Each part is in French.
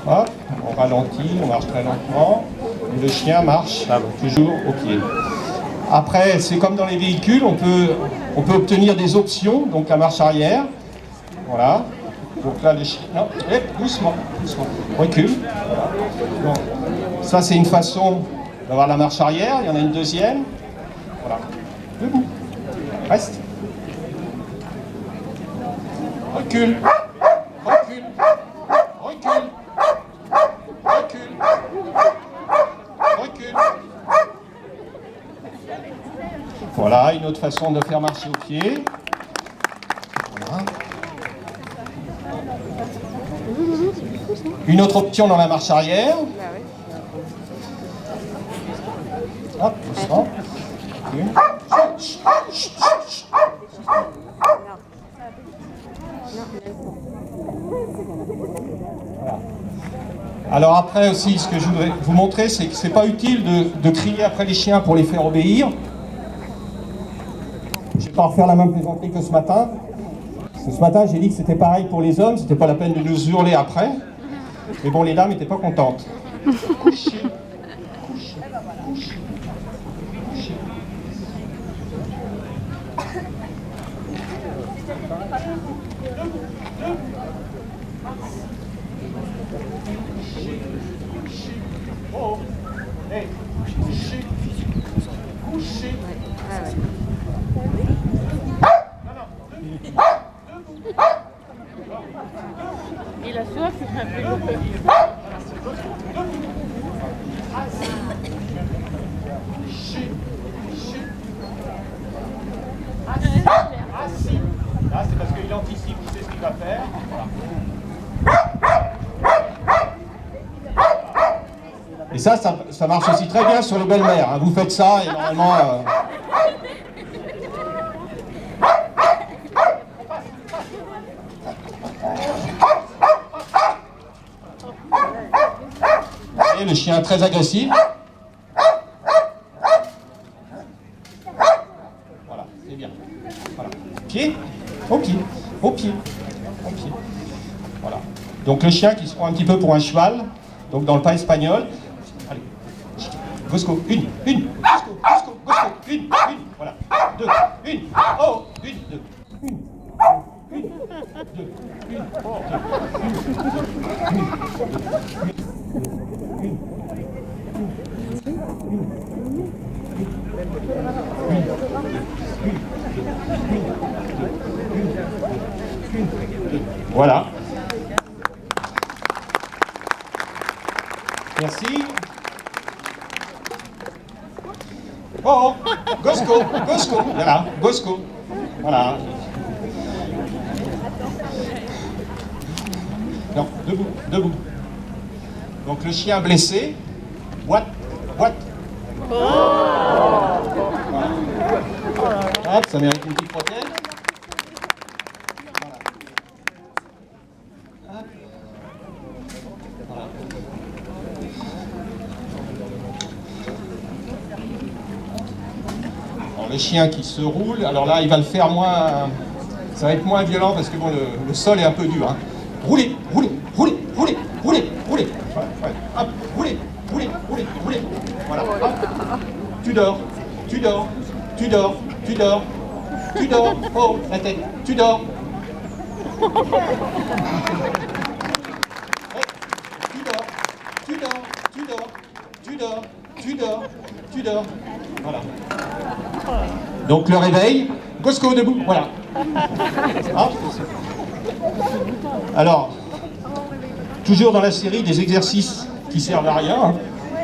Hop, on ralentit, on marche très lentement. Et le chien marche toujours au pied. Après, c'est comme dans les véhicules, on peut obtenir des options, donc la marche arrière. Voilà. Donc là, le chien... Non, doucement, doucement. Recule. Voilà. Donc, ça, c'est une façon d'avoir la marche arrière. Il y en a une deuxième. Voilà. Debout. Reste. Recule. Recule. Recule. Recule. Recule. Voilà, une autre façon de faire marcher au pied. Voilà. Une autre option dans la marche arrière. Hop, doucement. Voilà. Alors après aussi, ce que je voudrais vous montrer, c'est que c'est pas utile de crier après les chiens pour les faire obéir. Je vais pas refaire la même plaisanterie que ce matin. Parce que ce matin, j'ai dit que c'était pareil pour les hommes, c'était pas la peine de nous hurler après. Mais bon, les dames n'étaient pas contentes. Couchez, couchez, couchez, couchez. Oh, hey, couchez, couchez. Il a soif, il fait un peu le Assis. Là, c'est parce qu'il anticipe, il sait ce qu'il va faire. Et ça marche aussi très bien sur les belles-mères. Hein. Vous faites ça et normalement... Et le chien très agressif. Voilà, c'est bien. Voilà. Pied, au pied, au pied, au pied. Voilà. Donc le chien qui se prend un petit peu pour un cheval, donc dans le pas espagnol. Allez. Gosco, une, Gosco, Gosco, Gosco, une, voilà. Deux, une, oh, une, deux, une, deux, une, voilà. Merci. Oh, Gosco, Gosco, voilà, Gosco, voilà. Non, debout, debout. Donc le chien blessé, what, what. Voilà. Hop, ça mérite une petite prothèse. Voilà. Hop. Voilà. Alors, le chien qui se roule, alors là il va le faire moins, ça va être moins violent parce que bon, le sol est un peu dur. Hein. Roulez, roulez, roulez, roulez, roulez, roulez. Voilà, ouais. Hop, roulez, roulez, roulez, roulez. Voilà. Hop. Tu dors, tu dors, tu dors, tu dors, tu dors. Oh, la tête, tu dors. Ouais. Tu dors, tu dors, tu dors, tu dors, tu dors, tu dors. Voilà. Donc le réveil, Gosco debout, voilà. Hop. Alors, toujours dans la série des exercices qui servent à rien. Hein.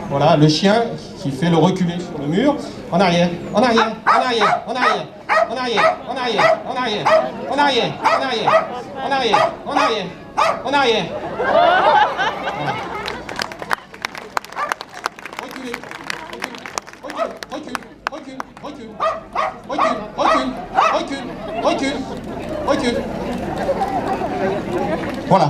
Voilà, le chien qui fait le reculer sur le mur. En arrière, en arrière, en arrière, en arrière, en arrière, en arrière, en arrière, en arrière, en arrière, en arrière, en arrière, en arrière. Voilà. Reculez, recule, recule, recule, recule, recule, recule, recule, recule, recule. Voilà.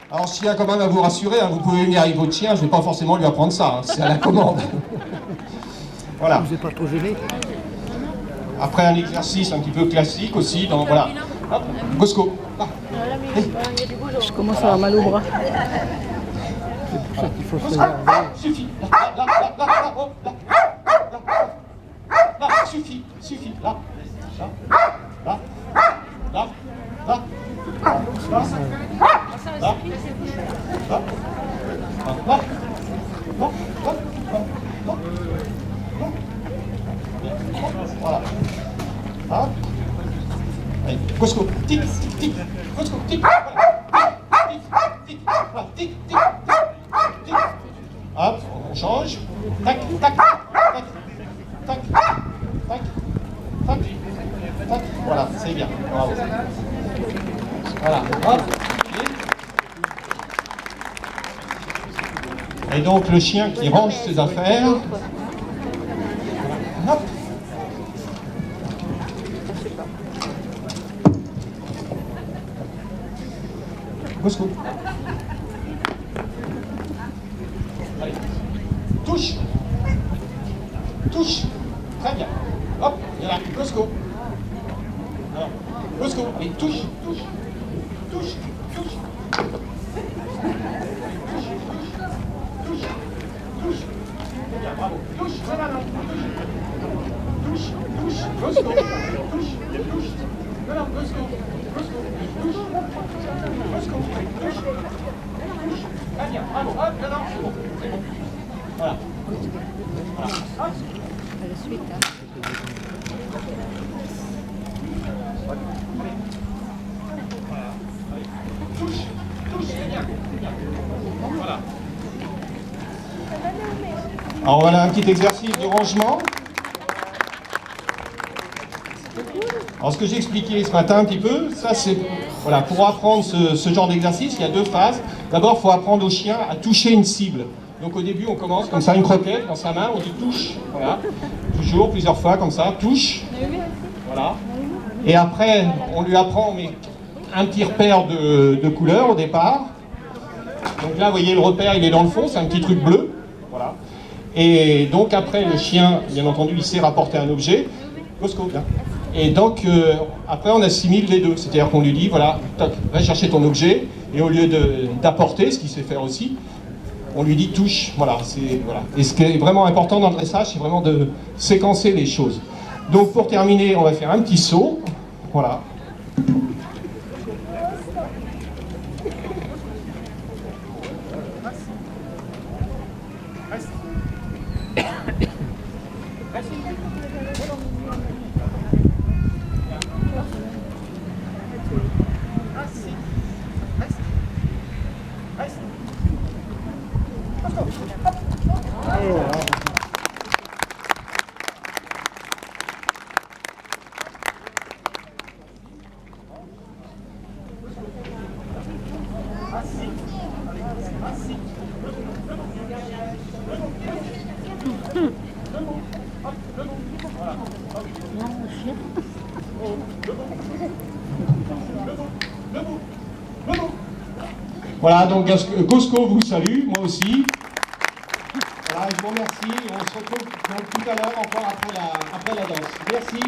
Alors, je tiens quand même à vous rassurer, hein, vous pouvez venir avec votre chien, je ne vais pas forcément lui apprendre ça, hein, c'est à la commande. Voilà. Vous n'êtes pas trop gêné? Après un exercice un petit peu classique aussi, voilà. Hop, Bosco. Là. Voilà, mais il y a du boulot. Je commence à avoir mal au bras. Voilà. Bosco, suffit. Là, oh, là, suffit, là, là, là, là, voilà. Hop. Allez, Cosco, tic, tic, tic. Cosco, tic. Voilà. Tic, tic, voilà. Tic, tic, tic, tic. Hop, on change. Tac, tac, tac, tac, tac, tac, tac. Voilà, c'est bien. Bravo. Voilà, hop. Et donc le chien qui range ses affaires. Hop. Bosco. Allez. Touche. Touche. Très bien. Hop, il y en a. Bosco. Alors, Bosco. Allez, touche, touche. Touche, touche. Touche. Très bien, bravo. Touche. Non, non, non. Touche. Touche. Bosco. Touche. Touche. Non, non, Bosco. Bosco. Touche. Bosco. Touche. Touche. Très bien, bravo. Hop, non, non, c'est bon. C'est bon. Voilà. Voilà. Hop. La suite, hein. Touche, touche, c'est bien. Voilà. Alors voilà un petit exercice du rangement. Alors ce que j'ai expliqué ce matin un petit peu, ça c'est voilà, pour apprendre ce genre d'exercice, il y a deux phases. D'abord, il faut apprendre au chien à toucher une cible. Donc au début, on commence comme ça, une croquette dans sa main, on dit touche, voilà. Toujours, plusieurs fois comme ça, touche. Voilà. Et après, on lui apprend mais un petit repère de couleur au départ. Donc là, vous voyez, le repère, il est dans le fond, c'est un petit truc bleu. Voilà. Et donc après, le chien, bien entendu, il sait rapporter un objet. Bosco, bien. Et donc, après, on assimile les deux. C'est-à-dire qu'on lui dit, voilà, toc, va chercher ton objet. Et au lieu d'apporter, ce qu'il sait faire aussi, on lui dit touche. Voilà, voilà. Et ce qui est vraiment important dans le dressage, c'est vraiment de séquencer les choses. Donc pour terminer, on va faire un petit saut. Voilà. Voilà, donc Cosco vous salue, moi aussi. Voilà, je vous remercie. On se retrouve donc tout à l'heure encore après la danse. Merci.